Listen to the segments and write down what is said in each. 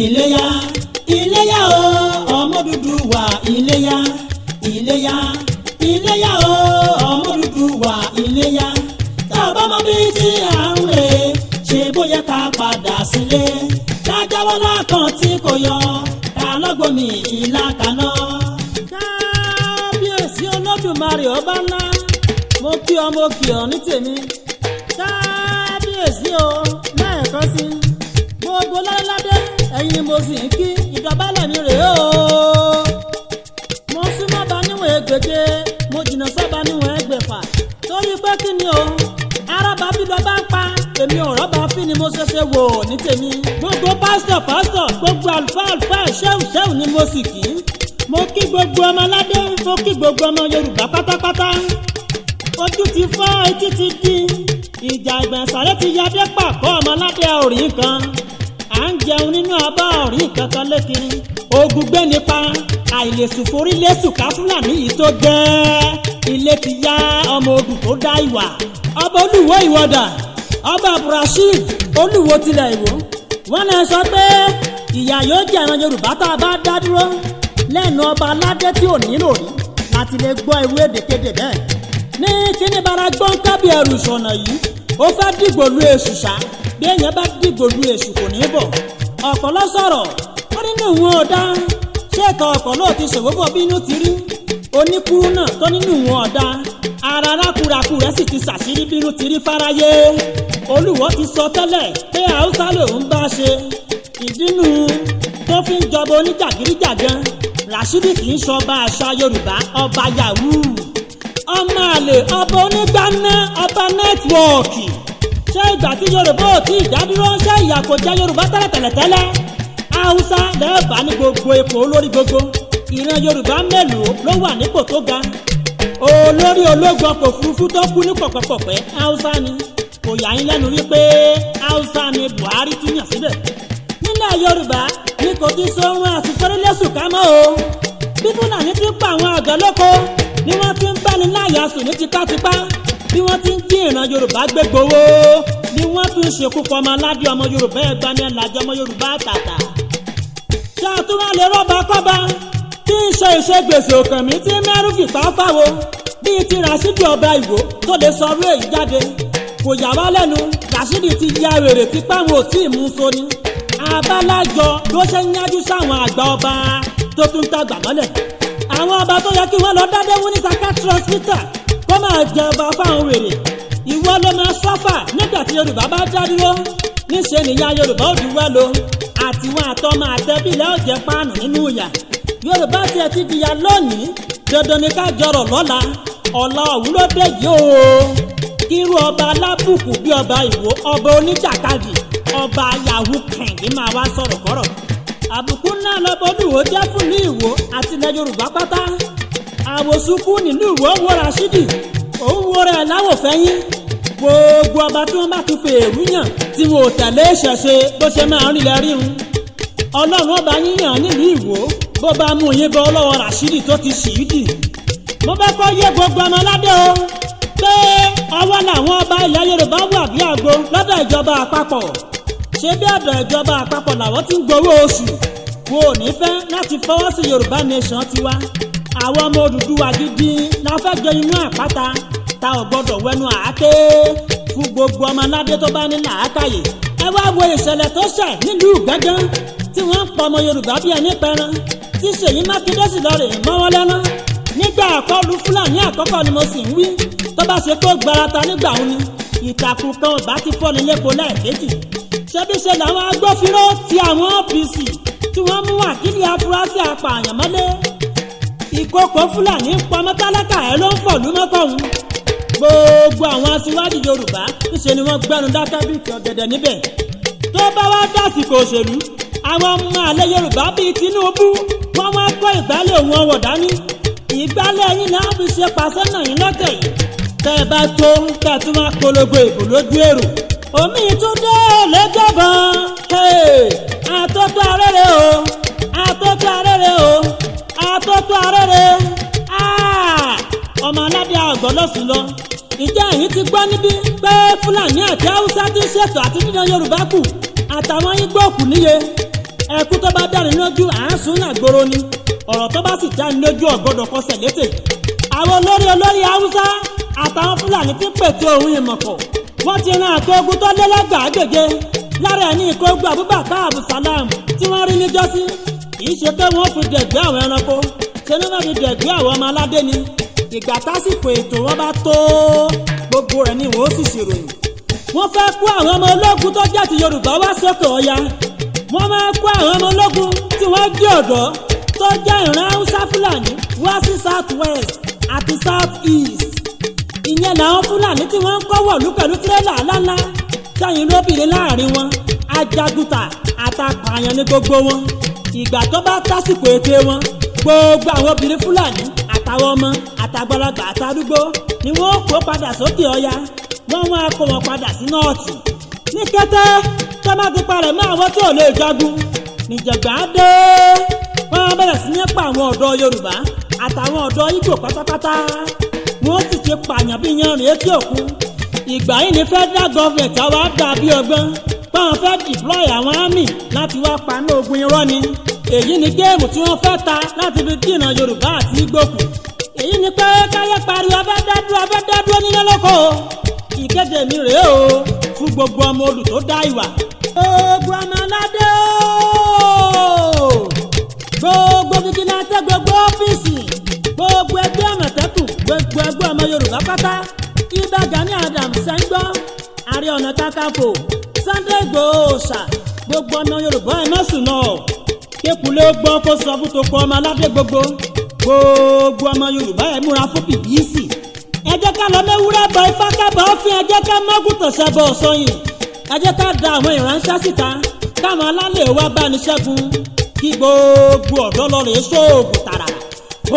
Iléyá Iléyá o ọmọ Odùduwà Iléyá Iléyá Iléyá o ọmọ Odùduwà Iléyá tá a bá mọ bí tí à ń rè ṣe bóyá ká padà sílé ká jáwọ́ lákàn tí kò yọ ká lọ́gbọ̀n mi ìlà kaná. Kábíyèsí Olódùmarè ọba ńlá mo kí ọ ní tèmi kábíyèsí o lẹ́ẹ̀kan sí gbogbo ládéládé ẹ̀yin mo sì ń kí ìdọ̀bálẹ̀ mi rèé o. mo súnmọ́ bá níwọ̀n ẹgbẹ̀je mo jìnnà sọ́ba níwọ̀n ẹgbẹ̀fà torí pé kí ni o arábà bí lọ bá ń pa èmi ò rọ́bà fí ni mo ṣẹ̀ṣẹ̀ wò ní tèmi. gbogbo pásítọ̀ gbogbo àlùfáà ṣẹ́wù ni mo sì kí. mo kí gbogbo ọmọ aládé mo kí gbogbo ọmọ Yorùbá pátápátá. ojú ti fọ́ etí ti di ìjà ìgbẹ̀nsáré ti yadé pàkọ́ ọmọ aládé orí nǹkan. à ń jẹun nínú abọ́ orí nǹkan kan lékiri. ogun gbé nípa àìlèsùn forí lẹ́sùn ká Fúlàní yìí tó gẹ́. ilé ti yá ọmọ ogun tó dá ìwà. ọba Olúwo Ìwọ̀dà ọba Abdulrasheed Olúwo tilẹ̀ Ìwó wọ́n náà sọ pé ìyà yóò jẹ àwọn Yorùbá tá a bá dá dúró lẹ́nu ọba aládé tí ò nílò rí láti lè gbọ́ irú èdèkéde bẹ́ẹ̀. ní kíní bara gbọ́n kábí ẹrù ìṣọ̀nà yìí ó fẹ́ dìgbò lu èṣù ṣá bí èèyàn bá dìgbò lu èṣù kò ní bọ̀. ọ̀pọ̀lọ́ sọ̀rọ̀ ó nínú ìwọ̀n ọ̀dá ṣé ìtàn ọ̀pọ̀lọ́ ti ṣòwòfò bínú ti rí oníkúrú náà tó nínú ìwọ̀n ọ̀dá ara rákúrakú rẹ̀ sì ti ṣàṣírí bínú ti rí fáráyé. Olúwo ti sọ tẹ́lẹ̀ pé Haúsá lòun bá ṣe ìdínú tó fi ń jọba oníjàgídíjàgan. Rashidi kì í ṣọba àṣà Yorùbá ọba yahoo ọmọ àlè ọba onígbàná ọba nẹ́tíwọ̀ọ̀kì. ṣé ìgbà tí Yorùbá ò tí ì dádúró ṣé ìyà kò jẹ Yorùbá tẹ́lẹ̀ Haúsá lẹ́ẹ̀bá ní gbogbo ipò olórí gbogbo. ìran Yorùbá mélòó ló wà nípò tó ga? olórí ológun ọkọ̀ òfurufú tó kú ní pọ̀pọ̀pọ̀pẹ́ Haúsá ni. kò yà yín lẹ́nu rí pé Haúsá ni Buhari tún yàn síbẹ̀. nílẹ̀ Yorùbá ní kò tí so wọn àti fẹ́rẹ́lẹ́sùn ká mọ́ o. bí Fúlàní ti ń pa àwọn àgbẹ̀ lóko ni wọ́n ti ń báni láyà sùn ní tipátipá. bí wọ́n ti ń jí ìran Yorùbá gbé gbowó ni wọ́n tún ṣekú pa ọmọ aládé ọmọ Yorùbá ẹgbani ẹlàjọ ọmọ Yorùbá tàtà. ṣé àtúwà lè rọ́bà kọ́ba tí ń ṣe ìṣègbèsè òkànmí tí mẹ́rù fìpá fáwo bíi ti Rashidi ọba Ìwó tó lè sọ ọ̀rọ̀ èyí jáde. kò yà wá lẹ́nu Rashidi ti ya wèrè tí páwọn ò tí ì mú sóni. abálájọ ló ṣe ń yájú sáwọn àgbà ọba tó tún tàgbà mọ́lẹ̀. àwọn ọba tó yẹ kí wọ́n lọ dádéwú ní psychiatric hospital kó máa jẹ ọba fáwọn wèrè. ìwọ ló máa sọ́fà nígbà tí Yorùbá bá dá dúró. níṣẹ́ nìyá Yorùbá ò dúwẹ́ lo àtiwọn àtọmọ àtẹbílẹ̀ ò jẹ páànù nínú ìyà. Yorùbá tiẹ̀ ti dìyà lónìí dandan ni ká jọrọ̀ lọ́la ọ̀la òwúrò dé yìí o. kírú ọba alábùkù bí ọba Ìwó ọba oníjàkadì ọba yahoo kẹ̀ǹdé máa wá sọ̀rọ̀ kọ́rọ̀. àbùkù náà lọ́bọ̀ Olúwo jẹ́ fún ní Ìwó àti ilẹ̀ Yorùbá pátá. àwòsùnkú nílùú Ìwó wo Rashidi òun wo rẹ̀ láwòfẹ́yìn. gbogbo ọba tí wọ́n bá ti fi èrú yàn tí wọn ò tẹ̀lé ìṣẹ̀ṣe bó ṣe máa ń rìnlẹ̀ rí un. Ọlọ́run ọba yíyàn nílùú Ìwó bó bá mú yín bọ́ lọ́wọ́ Rashidi tó ti ṣì í dì. mo fẹ́ kọ́ yé gbogbo ọmọ aládé o pé ọwọ́ làwọn ọba ilẹ̀ Yorùbá wà bí àgbo lọ́dọ̀ ìjọba àpapọ̀. ṣé bí ọ̀dọ̀ ìjọba àpapọ̀ làwọn ti ń gbowó oṣù. wo ò ní fẹ́ láti fọwọ́ sí Yorùbá nation tiwa. àwọn ọmọ Odùduwà gidi la fẹ́ jẹ inú àpáta ta ò gbọ́dọ̀ wẹnu àáké. fún gbogbo ọmọ aládé tó bá ní làákàyè ẹ wá wo ìṣẹ̀lẹ̀ tó ṣẹ̀ nílùú Gbẹ̀gán tí wọ́n ń pa ọmọ Yorùbá bí ẹni pẹran tí Ṣèyí Mákindé sì lọ rè mọ́wọ́ lẹ́nu. nígbà àkọlù Fúlàní àkọ́kọ́ ni mo sì ń wí tó bá ṣe tó gbarata nígbà òun ni ìtàkùn kan ò bá ti fọ́ni lépo lẹ́ẹ̀kejì. ṣebíṣe làwọn agbófinró ti àwọn OPC tí wọ́n mú wákìlì afurasí apààyàn mọ́lé. ìkókò Fúlàní ń pọmọ tálákà ẹ̀ ló ń fọ̀lú mọ́kànún. gbogbo àwọn aṣíwájú Yorùbá níṣe ni wọ́n gbẹ́nu dákẹ́ bí ìtì ọ̀gẹ̀dẹ̀ níbẹ̀. tó bá wá dásìkò òṣèlú àwọn ọmọ àlẹ́ Yorùbá bíi Tinubu wọ́n wá kó ìgbálẹ̀ òun ọwọ̀ dání. ìgbálẹ̀ yín náà fi ṣe pàṣẹ náà yín lọ́tẹ̀ yìí. tẹ́ ẹ bá tó kẹ́ ẹ tún máa polongo ìbò lójú èrò. omi tún dé lẹ́jọ̀bọ̀ àtótó arére o àtótó arére o àtótó arére. ọmọ aládé àgbọ̀ lọ́sùn lọ. ìjẹ́ ẹ̀yin ti gbọ́ níbí pé Fúlàní àti Haúsá ti ń ṣètò àti dídán Yorùbá kù àtàwọn Ìgbò kù níye. ẹkú tó bá dáni lójú àásùn àgbòrò ni ọ̀rọ̀ tó bá sì dáni lójú ọ̀gbọ́dọ̀ kọsẹ̀ létè. àwọn olórí haúsá àtàwọn fúlàní ti pètè ohun ìmọ̀pọ̀ wọ́n ti ran àtò ogun tó lé lẹ́gbàá gbèje lára ẹ̀ ní ìkógun Abubakar Abdulsalam tí wọ́n rí níjọ́sí kì í ṣe pé wọ́n fi dẹ̀gbẹ́ àwọn ẹranko ṣe ní wọ́n fi dẹ̀gbẹ́ àwọn ọmọ aládé ni ìgbà tásìkò ètò wọn bá tó gbogbo rẹ̀ ni wọ́n sì ṣèròyìn. wọ́n fẹ́ kó àwọn ọmọ ológun tó jẹ́ ti Yorùbá wá sókè ọya wọ́n máa kó àwọn ọmọ ológun tí wọ́n jẹ́ ọ̀dọ́ tó jẹ́ ìran haúsá fúlàní wá sí south west àti south east. ìyẹn làwọn fúlàní tí wọ́n ń kọ́ wọ̀lú pẹ̀lú tírélà ńláńlá sẹ́yìn lóbìnrin láàrin wọn ajagunta àtàpààyàn ní gbogbo wọn. ìgbà tó bá tásìkò ète wọn gbogbo àwọn obìnrin fúlàní àtàwọn ọmọ àtàgbàlagbà àtàdúgbò ni wọ́n kó padà sókè ọya wọ́n wá kó wọn padà sí nọ́ọ̀tì. ní kété tó bá ti parẹ̀ mọ́ àwọn tí ò lè jagun níjàgbá dé wọ́n bẹ̀rẹ̀ sí ní pa àwọn ọ̀dọ́ Yorùbá àtàwọn ọ̀dọ́ Ìgbò pátápátá wọ́n sì ti pààyàn bí yanrìn etí òkun. ìgbà yìí ni federal government àwa dà bí ọgbọ́n báwọn fẹ́ deploy àwọn army láti wá paná ogun irọ́ ni. èyí ni géèmù tí wọ́n fẹ́ ta láti fi dínà Yorùbá àti Ìgbò kù. èyí ni pé káyé pariwo abẹ́dádúró nílé lóko. ìkéde mi rèé o fún gbogbo ọmọ olù tó dá ìwà. gbogbo ọmọ aládé o gbogbo fìgìláńtẹ́ gbogbo ọ́fíìsì gbogbo ẹgbẹ́ àmọ̀tẹ́kùn gbogbo ẹgbẹ́ ọmọ Yorùbá pátá Ìbà Gani Adams sẹ́ńgbọ́ Ààrẹ Ọ̀nà Kakanfò Sunday Igboho ṣà gbogbo ọmọ Yorùbá ẹ̀ má sùn náà kékulé gbọ́ kó sọ fún toko ọmọ aládé gbogbo ọmọ Yorùbá ẹ̀ múra fún bìbíìsì. ẹ jẹ́ ká lọ mẹ́wúrẹ́ bọ ifá kábọ̀ òfin ẹ jẹ́ ká mọ́gùtàn ṣẹbọ̀ sọyìn ẹ jẹ́ ká da àwọn ìránṣẹ́ síta káwọn alálẹ̀ wá bá ní ṣẹ́gun kí gbogbo ọ̀dọ́ lọ rèé sóògùn tààrà.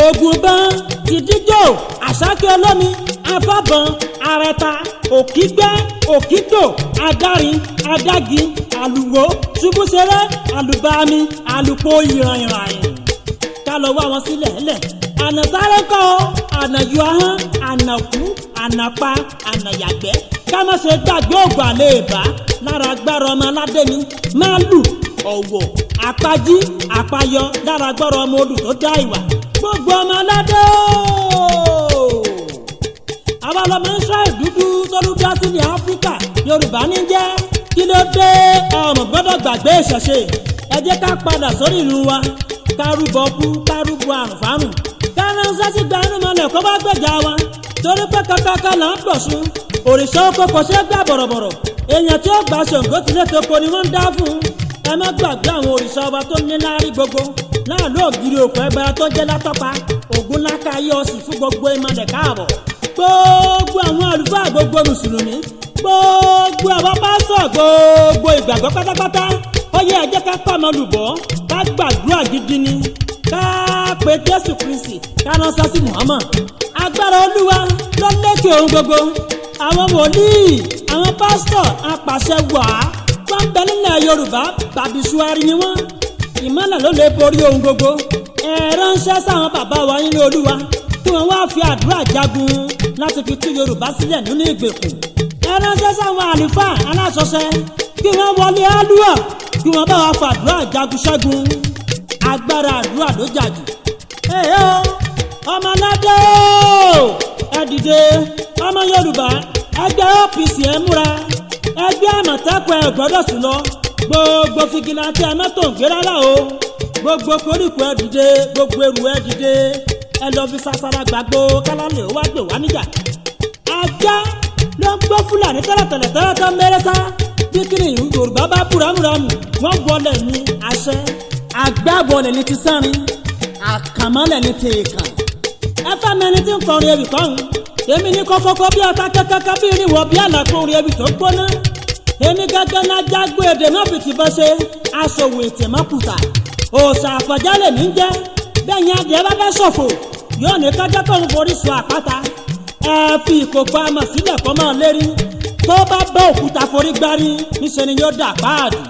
ogun bán ti díjò àṣàkẹ́ olómi afábọn arẹta òkígbẹ́ òkígbò adárin adági àlùwò ṣubúṣeré àlùbami àlùpò ìrànyìnrànyìn. ká lọ wá wọn sílẹ̀ lẹ̀ ànàsáré kọ́ ànàyọ ahọ́n ànàkú ànàpa ànàyàgbẹ́ ká má ṣe gbàgbé ògùn àlè ìbá lára agbára ọmọ aládé ni máàlù ọ̀wọ̀ àpají àpayọ lára agbára ọmọ olù tó dá ìwà. gbogbo ọmọ aládé àwọn ọlọmọ Ísírẹ́lì dúdú tó ló dá sílẹ̀ Áfíríkà Yorùbá ní jẹ́ kí ló dé ọmọ gbọ́dọ̀ gbàgbé ìṣẹ̀ṣe. ẹ jẹ́ ká padà sórí ìlú wa kárúbọ kú kárúbọ àrùnfárùn káránṣẹ́ sí gba inú mọ́lẹ̀ kó bá gbẹ̀jà wa torí pé kankan là ń pọ̀ṣun òrìṣà oko kò ṣeé gbà bọ̀rọ̀bọ̀rọ̀ èèyàn tí ó gbà Ṣàngó tilé toko ni wọ́n ń dá fún un. ẹ má gbàgbé àwọn òrìṣà ọba tó ní láárí gbogbo láàlú ògiri òkú ẹgbẹ́ra tó jẹ́ látọ́pa ògún láká ayé ọ̀sì fún gbogbo ìmọ̀lẹ̀ káàbọ̀. gbogbo àwọn àlùfáà gbogbo mùsùlùmí gbogbo àwọn pásọ̀ gbogbo ìgbàgbọ́ pátápátá ó yẹ ẹ jẹ́ ká pàmò lùbọ́ ká gbàdúrà gidi ni ká pe Jésù Kristi ká ránṣẹ́ sí Muhammad. agbára Olúwa ló lékè ohun gbogbo. àwọn wòlíì àwọn pásítọ̀ apàṣẹ wàá wọ́n ń bẹ nílẹ̀ Yorùbá bàbíṣuari ni wọ́n. ìmọ́lẹ̀ ló lè borí ohun gbogbo. ẹ ránṣẹ́ sáwọn bàbá wa nínú Olúwa kí wọ́n wá fi àdúrà jagun láti fi tú Yorùbá sílẹ̀ nínú ìgbèkùn. ẹ ránṣẹ́ sáwọn àlùfáà aláṣọṣẹ kí wọ́n wọlé Àlùwà kí wọ́n bá wa fàdúrà jagun ṣẹ́gun. agbára àdúrà ló jà jù. ọmọ aládé ẹ dìde ọmọ Yorùbá ẹgbẹ́ OPC ẹ múra ẹgbẹ́ àmọ̀tẹ́kùn ẹ gbọ́dọ̀ sùn lọ gbogbo fìgìláńtì ẹ mọ́tò ń gbé rárá o gbogbo koríko ẹ dìde gbogbo èrò ẹ dìde ẹ lọ fi sasara gbàgbó kálálẹ̀ ó wá gbé wá níjà. ajá ló ń gbọ́ Fúlàní tẹ́lẹ̀tẹ́lẹ̀ mẹ́rẹ́ta bí kiri Yorùbá bá búramúramù wọ́n wọlé ní àṣẹ àgbàbọ̀lẹ̀ ní ti sárin àkàmọ́lẹ̀ ní ti ìkàn. ẹ fẹ́ mẹ́ni tí ń kọrin ewì kọ́hún èmi ní kọ́kọ́kọ́ bí ọ̀tá kẹ́kẹ́kẹ́ bí ìrìnwọ̀ bí àlàkùnrin ewì tó gbóná. èmi gẹ́gẹ́ náà jágbó èdè náà fìtì bọ́ ṣe aṣòwò ètè mọ́kùtà òòṣà àfọ̀jálẹ̀ mi ń jẹ́ bẹ́ẹ̀ni adìẹ bá fẹ́ ṣòfò yóò ní kájọ́ kó ń forí sọ àpáta. ẹ fi ìkòkò amọ̀ sílẹ̀ kọ́ máa lérí tó bá bá òkúta forí gbárí níṣẹ́ ni yóò dà páàdì.